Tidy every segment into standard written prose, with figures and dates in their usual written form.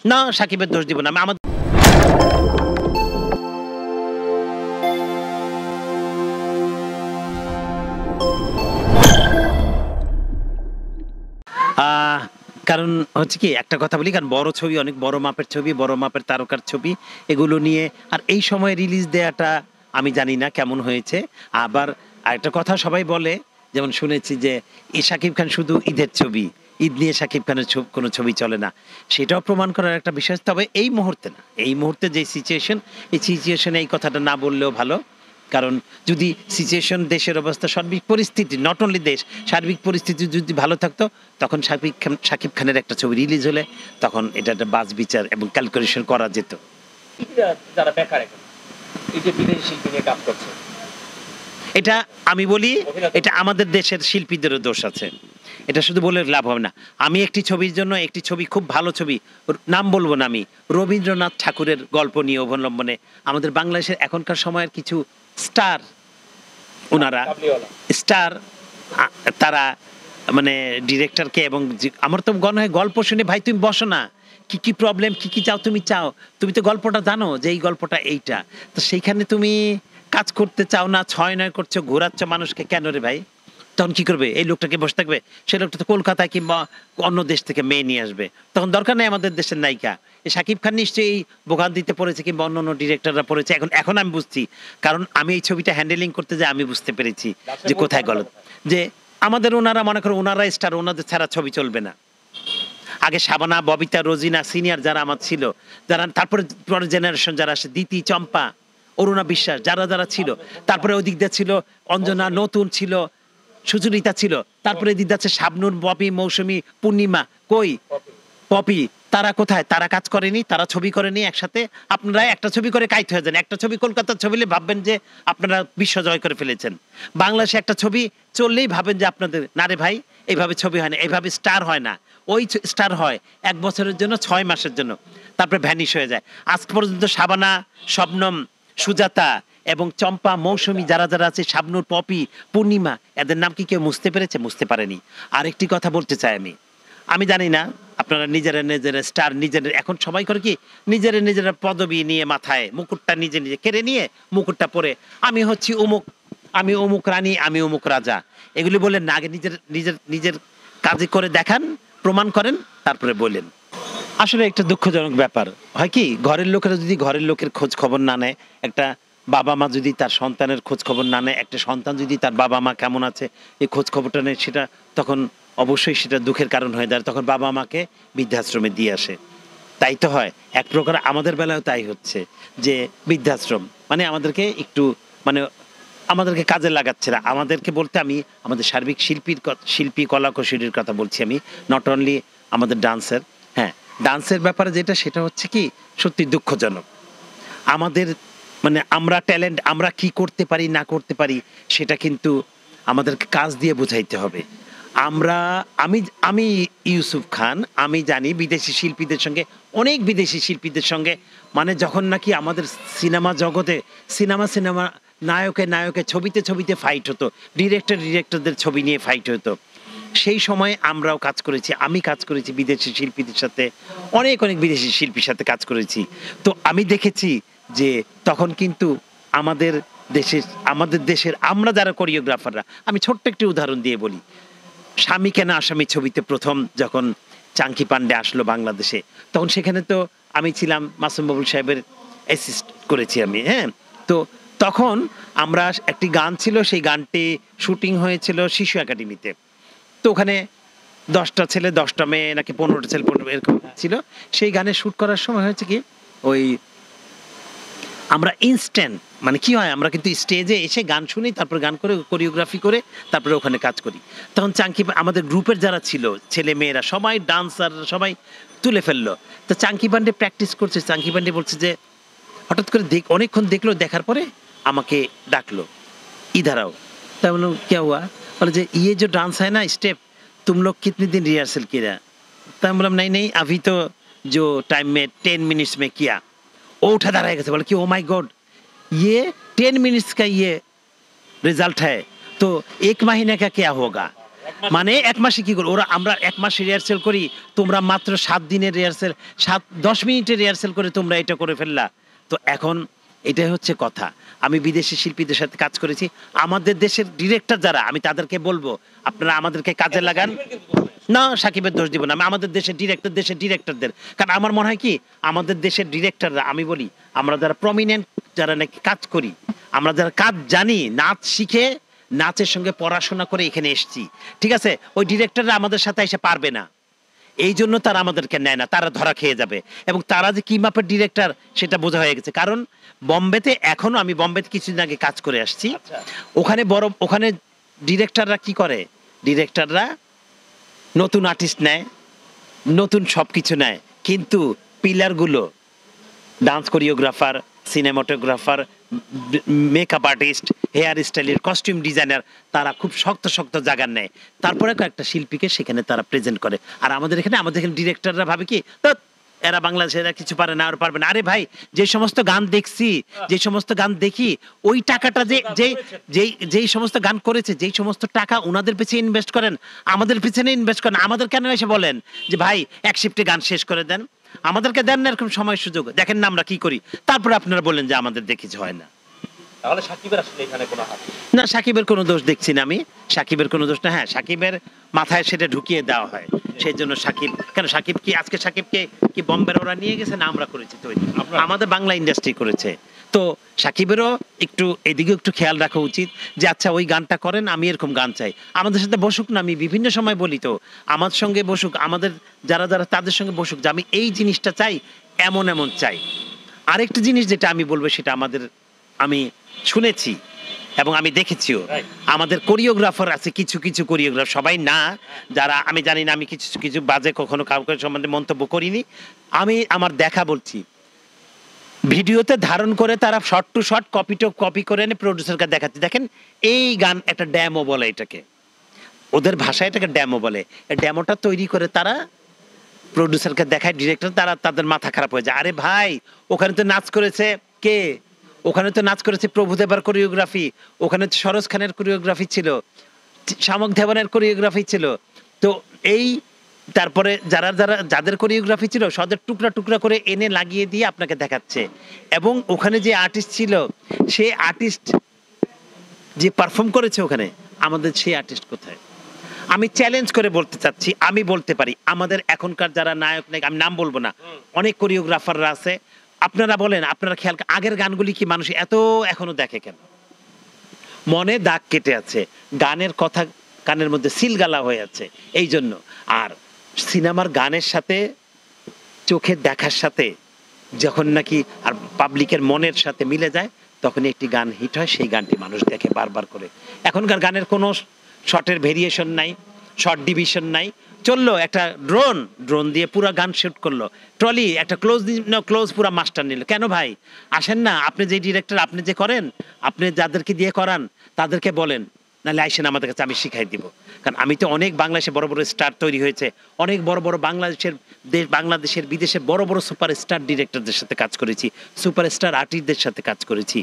না সাকিবের দোষ দিব না আমাদের কারণ হচ্ছে কি একটা কথা বলি, কারণ বড় ছবি, অনেক বড় মাপের ছবি, বড় মাপের তারকার ছবি, এগুলো নিয়ে আর এই সময় রিলিজ দেওয়াটা আমি জানি না কেমন হয়েছে। আবার একটা কথা সবাই বলে, যেমন শুনেছি যে শাকিব খান শুধু ঈদের ছবি, ঈদ নিয়ে শাকিব খানের কোনো ছবি চলে না, সেটাও প্রমাণ করার একটা বিষয়। তবে এই মুহূর্তে না, এই মুহূর্তে যে সিচুয়েশন, এই সিচুয়েশনে এই কথাটা না বললেও ভালো। কারণ যদি সিচুয়েশন, দেশের অবস্থা, সার্বিক পরিস্থিতি, নট অনলি দেশ, সার্বিক পরিস্থিতি যদি ভালো থাকতো, তখন শাকিব খানের একটা ছবি রিলিজ হলে তখন এটা একটা বাজ বিচার এবং ক্যালকুলেশন করা যেত। যারা বেকার এখন এই যে বিদেশি শিল্পী নিয়ে কাজ করছে, এটা আমি বলি এটা আমাদের দেশের শিল্পীদেরও দোষ আছে, এটা শুধু বলে লাভ হবে না। আমি একটি ছবির জন্য, একটি ছবি খুব ভালো ছবি, নাম বলবো না আমি, রবীন্দ্রনাথ ঠাকুরের গল্প নিয়ে অবলম্বনে আমাদের বাংলাদেশের এখনকার সময়ের কিছু স্টার, ওনারা স্টার, তারা মানে ডিরেক্টরকে, এবং আমার তো মনে হয় গল্প শুনে ভাই তুমি বসো না, কি কি প্রবলেম, কি কি চাও তুমি চাও, তুমি তো গল্পটা জানো যে এই গল্পটা এইটা, তো সেইখানে তুমি কাজ করতে চাও না, 6-9 করছো, ঘোরাচ্ছ মানুষকে, কেন রে ভাই? তখন কি করবে? এই লোকটাকে বসে থাকবে? সেই লোকটা তো কলকাতায় কিংবা অন্য দেশ থেকে মেয়ে নিয়ে আসবে, তখন দরকার নেই আমাদের দেশের নায়িকা। এই শাকিব খান নিশ্চয়ই বোগান দিতে পড়েছে, কিংবা অন্য অন্য ডিরেক্টররা পড়েছে। এখন আমি বুঝছি, কারণ আমি এই ছবিটা হ্যান্ডেলিং করতে যাই আমি বুঝতে পেরেছি যে কোথায় গলত। যে আমাদের ওনারা মনে করো ওনারা স্টার, ওনাদের ছাড়া ছবি চলবে না। আগে শাবানা, ববিতা, রোজিনা, সিনিয়র যারা আমার ছিল, যারা তারপরে পরের জেনারেশন যারা আসে, দিতি, চম্পা, অরুণা বিশ্বাস, যারা যারা ছিল, তারপরে ওই দিক দিয়ে ছিল অঞ্জনা, নতুন ছিল, সুচরিতা ছিল, তারপরে দিক যাচ্ছে শাবনূর, ববি, মৌসুমী, পূর্ণিমা, কই পপি, তারা কোথায়? তারা কাজ করেনি, তারা ছবি করেনি একসাথে। আপনারা একটা ছবি করে কাইট হয়ে যান, একটা ছবি কলকাতার ছবি ভাববেন যে আপনারা বিশ্ব জয় করে ফেলেছেন। বাংলাদেশে একটা ছবি চললেই ভাবেন যে আপনাদের, না রে ভাই এইভাবে ছবি হয় না, এইভাবে স্টার হয় না। ওই স্টার হয় 1 বছরের জন্য, 6 মাসের জন্য, তারপরে ভ্যানিশ হয়ে যায়। আজ পর্যন্ত শাবানা, শবনম, সুজাতা এবং চম্পা, মৌসুমী, যারা যারা আছে, শাবনূর, পপি, পূর্ণিমা, এদের নাম কি কেউ মুছতে পেরেছে? মুছতে পারেনি। আরেকটি কথা বলতে চাই আমি জানি না আপনারা নিজেরা নিজেরা স্টার, নিজেরা এখন সবাই করে কি নিজেরা পদবি নিয়ে মাথায় মুকুটটা নিজে নিজে কেড়ে নিয়ে মুকুটটা পরে আমি হচ্ছি অমুক, আমি অমুক রানী, আমি অমুক রাজা, এগুলি বললেন না। আগে নিজের নিজের নিজের কাজে করে দেখান, প্রমাণ করেন, তারপরে বললেন। আসলে একটা দুঃখজনক ব্যাপার হয় কি, ঘরের লোকেরা যদি ঘরের লোকের খোঁজ খবর না নেয়, একটা বাবা মা যদি তার সন্তানের খোঁজ খবর না নেয়, একটা সন্তান যদি তার বাবা মা কেমন আছে এই খোঁজ খবরটা নেয়, সেটা তখন অবশ্যই সেটা দুঃখের কারণ হয়ে যায়, তখন বাবা মাকে বৃদ্ধাশ্রমে দিয়ে আসে। তাই তো হয় এক প্রকার, আমাদের বেলায় তাই হচ্ছে যে বৃদ্ধাশ্রম মানে আমাদেরকে একটু মানে আমাদেরকে কাজে লাগাচ্ছে না। আমাদেরকে বলতে আমি আমাদের সার্বিক শিল্পী কলা কৌশলীর কথা বলছি আমি, নট অনলি আমাদের ডান্সের। হ্যাঁ, ডান্সের ব্যাপারে যেটা, সেটা হচ্ছে কি সত্যি দুঃখজনক। আমাদের মানে আমরা ট্যালেন্ট, আমরা কি করতে পারি না করতে পারি সেটা কিন্তু আমাদেরকে কাজ দিয়ে বোঝাইতে হবে। আমি ইউসুফ খান, আমি জানি বিদেশি শিল্পীদের সঙ্গে, অনেক বিদেশি শিল্পীদের সঙ্গে মানে যখন নাকি আমাদের সিনেমা জগতে সিনেমা নায়কে ছবিতে ফাইট হতো, ডিরেক্টরদের ছবি নিয়ে ফাইট হতো, সেই সময় আমরাও কাজ করেছি। আমি কাজ করেছি বিদেশি শিল্পীদের সাথে, অনেক বিদেশি শিল্পীর সাথে কাজ করেছি। তো আমি দেখেছি যে তখন কিন্তু আমাদের দেশের আমরা যারা কোরিওগ্রাফাররা, আমি ছোট্ট একটি উদাহরণ দিয়ে বলি, স্বামী কেন আসামি ছবিতে প্রথম যখন চাঙ্কি পান্ডে আসলো বাংলাদেশে, তখন সেখানে তো আমি ছিলাম, মাসুম বাবুল সাহেবের অ্যাসিস্ট করেছি আমি। হ্যাঁ, তো তখন আমরা একটি গান ছিল, সেই গানটি শুটিং হয়েছিল শিশু একাডেমিতে। তো ওখানে 10টা ছেলে 10টা মেয়ে নাকি 15টা ছেলে 15 এরকম ছিল। সেই গানে শুট করার সময় হয়েছে কি, ওই আমরা ইনস্ট্যান্ট মানে কি হয়, আমরা কিন্তু স্টেজে এসে গান শুনি, তারপর গান করে কোরিওগ্রাফি করে তারপরে ওখানে কাজ করি। তখন চাঙ্কি, আমাদের গ্রুপের যারা ছিল ছেলে মেয়েরা সবাই ডান্সার, সবাই তুলে ফেললো। তো চাঙ্কি পান্ডে প্র্যাকটিস করছে, চাঙ্কি পান্ডে বলছে যে হঠাৎ করে অনেকক্ষণ দেখলো, দেখার পরে আমাকে ডাকলো, ইধারাও। তা বললো কে হুয়া? বলে যে ये जो डांस है ना स्टेप, तुम लोग कितने दिन रिहर्सल किया? ता हम बोला नहीं अभी तो जो टाइम में 10 मिनट्स में किया। वो उठा दाঁড়ায় গেছে, बोला कि ओ माय गॉड, ये 10 मिनट्स का ये रिजल्ट है, तो 1 महीने का क्या होगा? মানে 1 মাসে কি করো ওরা, আমরা 1 মাস রিহার্সেল করি, তোমরা মাত্র 7 দিনের রিহার্সেল, 10 মিনিটের রিহার্সেল করে তোমরা এটা করে ফেললা। তো এখন এটাই হচ্ছে কথা। আমি বিদেশি শিল্পীদের সাথে কাজ করেছি, আমাদের দেশের ডিরেক্টর যারা, আমি তাদেরকে বলবো আপনারা আমাদেরকে কাজে লাগান। না, সাকিবের দোষ দিব না, আমি আমাদের দেশের ডিরেক্টরদের, কারণ আমার মনে হয় কি আমাদের দেশের ডিরেক্টররা, আমি বলি আমরা যারা প্রমিনেন্ট, যারা নাকি কাজ করি, আমরা যারা কাজ জানি, নাচ শিখে নাচের সঙ্গে পড়াশোনা করে এখানে এসেছি, ঠিক আছে, ওই ডিরেক্টররা আমাদের সাথে এসে পারবে না, এই জন্য তারা আমাদেরকে নেয় না, তারা ধরা খেয়ে যাবে। এবং তারা যে কি মাপের ডিরেক্টর সেটা বোঝা হয়ে গেছে, কারণ বোম্বেতে এখনো, আমি বোম্বেতে কিছুদিন আগে কাজ করে আসছি, ওখানে ডিরেক্টররা কি করে, ডিরেক্টররা নতুন আর্টিস্ট নেয়, নতুন সবকিছু নেয়, কিন্তু পিলারগুলো dance choreographer, cinematographer, makeup artist, hair স্টাইলের, কস্টিউম ডিজাইনার, তারা খুব শক্ত শক্ত জায়গা নেয়, তারপরে কয়েকটা শিল্পীকে সেখানে তারা প্রেজেন্ট করে। আর আমাদের এখানে ডিরেক্টররা ভাবে কি, এরা বাংলাদেশের এরা কিছু পারে না, আর পারবে না। আরে ভাই, যে সমস্ত গান দেখছি, যে সমস্ত গান দেখি, ওই টাকাটা যেই সমস্ত গান করেছে, যেই সমস্ত টাকা ওনাদের পিছনে ইনভেস্ট করেন, আমাদের পিছনে ইনভেস্ট করেন, আমাদের কেন এসে বলেন যে ভাই 1 শিফটে গান শেষ করে দেন, আমাদেরকে দেন না এরকম সময় সুযোগ, দেখেন না আমরা কি করি, তারপরে আপনারা বলেন যে আমাদের দেখি হয় না। তাহলে সাকিবের আসলে এখানে কোনো হাত না, সাকিবের কোনো দোষ দেখছি না আমি, সাকিবের কোনো দোষ না। হ্যাঁ, সাকিবের মাথায় সেটা ঢুকিয়ে দেওয়া হয়, সেই জন্য সাকিব, কেন সাকিব কি আজকে সাকিবকে কি বম্বের ওরা নিয়ে গেছে, না আমরা করেছি তৈরি, আমাদের বাংলা ইন্ডাস্ট্রি করেছে। তো সাকিবেরও একটু এদিকে একটু খেয়াল রাখা উচিত যে আচ্ছা ওই গানটা করেন, আমি এরকম গান চাই, আমাদের সাথে বসুক না, আমি বিভিন্ন সময় বলি তো, আমার সঙ্গে বসুক, আমাদের যারা যারা তাদের সঙ্গে বসুক, যে আমি এই জিনিসটা চাই, এমন এমন চাই। আরেকটা জিনিস যেটা আমি বলবো, সেটা আমি শুনেছি এবং আমি দেখেছিও, আমাদের কোরিওগ্রাফার আছে, কিছু কিছু কোরিওগ্রাফার, সবাই না, যারা আমি জানি না, আমি কিছু কিছু বাজে কখনো কাউকে সম্বন্ধে মন্তব্য করিনি, আমি আমার দেখা বলছি, ভিডিওতে ধারণ করে তারা শর্ট টু শর্ট কপি করে এনে প্রোডিউসারকে দেখাচ্ছে, দেখেন এই গান, একটা ড্যামো বলে এটাকে, ওদের ভাষায় এটাকে ড্যামো বলে, এই ড্যামোটা তৈরি করে তারা প্রোডিউসারকে দেখায়, ডিরেক্টর, তারা তাদের মাথা খারাপ হয়ে যায়। আরে ভাই, ওখানে তো নাচ করেছে কে, ওখানে তো নাচ করেছে প্রভুদেবার কোরিওগ্রাফি, ওখানে সরোজ খানের কোরিওগ্রাফি ছিল, শামক দেওয়ানের কোরিওগ্রাফি ছিল, তো এই তারপরে যাদের কোরিওগ্রাফি ছিল সদের টুকরা টুকরা করে এনে লাগিয়ে দিয়ে আপনাকে দেখাচ্ছে। এবং ওখানে যে আর্টিস্ট ছিল, সে আর্টিস্ট যে পারফর্ম করেছে ওখানে, আমাদের সেই আর্টিস্ট কোথায়? আমি চ্যালেঞ্জ করে বলতে চাচ্ছি, আমি বলতে পারি আমাদের এখনকার যারা নায়ক, আমি নাম বলবো না, অনেক কোরিওগ্রাফাররা আছে, আপনারা বলেন, আপনারা খেয়াল, আগের গানগুলি কি মানুষ এত এখনো দেখে কেন? মনে দাগ কেটে আছে, গানের কথা কানের মধ্যে সিলগালা হয়ে আছে, এই জন্য। আর সিনেমার গানের সাথে চোখের দেখার সাথে যখন নাকি আর পাবলিকের মনের সাথে মিলে যায়, তখন একটি গান হিট হয়, সেই গানটি মানুষ দেখে বারবার করে। এখনকার গানের কোনো শর্টের ভেরিয়েশন নাই, শর্ট ডিভিশন নাই, চললো একটা ড্রোন দিয়ে পুরো গান শুট করলো, ট্রলি একটা ক্লোজ পুরো মাস্টার নিল। কেন ভাই আসেন না, আপনি যে ডিরেক্টর, আপনি যে করেন, আপনি যাদেরকে দিয়ে করান তাদেরকে বলেন, নাহলে আইসেন আমাদের কাছে, আমি শিখাই দিব। কারণ আমি তো অনেক বাংলাদেশে বড় বড় স্টার তৈরি হয়েছে, অনেক বড় বড় বাংলাদেশের বিদেশে বড় বড় সুপারস্টার ডিরেক্টরদের সাথে কাজ করেছি, সুপারস্টার আর্টিস্টদের সাথে কাজ করেছি।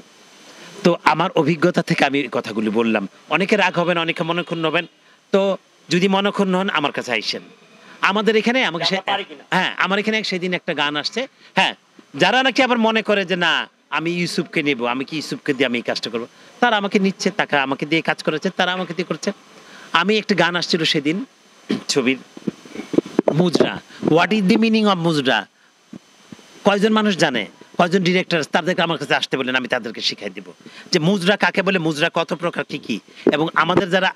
তো আমার অভিজ্ঞতা থেকে আমি কথাগুলি বললাম। অনেকে রাগ হবেন, অনেকে মনক্ষুণ্ণ হবেন, তো যদি মনক্ষুণ্ণ হন আমার কাছে আইসেন। আমাদের এখানে হ্যাঁ, আমার এখানে সেদিন একটা গান আসছে, হ্যাঁ, যারা নাকি আবার মনে করে যে না আমি ইউসুফকে নেব, আমি কি ইউসুফকে দিয়ে আমি এই কাজটা করবো, তারা আমাকে নিচ্ছে, টাকা আমাকে দিয়ে কাজ করেছে, তারা আমাকে দিয়ে করছে। আমি একটা গান আসছিল সেদিন ছবির, mujra, what is the meaning of mujra, কয়জন মানুষ জানে, কয়জন ডিরেক্টর, তাদেরকে আমার কাছে আসতে বলেন, আমি তাদেরকে শিখাই দিব যে মুজরা কাকে বলে, মুজরা কত প্রকার, কি কি। এবং আমাদের যারা,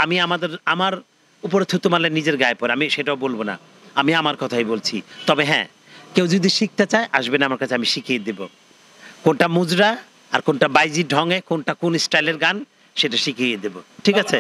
আমার উপরে থুতু মারলে নিজের গায়ে পড়ে, আমি সেটাও বলবো না, আমি আমার কথাই বলছি। তবে হ্যাঁ, কেউ যদি শিখতে চায় আসবেন আমার কাছে, আমি শিখিয়ে দেব কোনটা মুজরা আর কোনটা বাইজি ঢঙে, কোনটা কোন স্টাইলের গান, সেটা শিখিয়ে দেব, ঠিক আছে?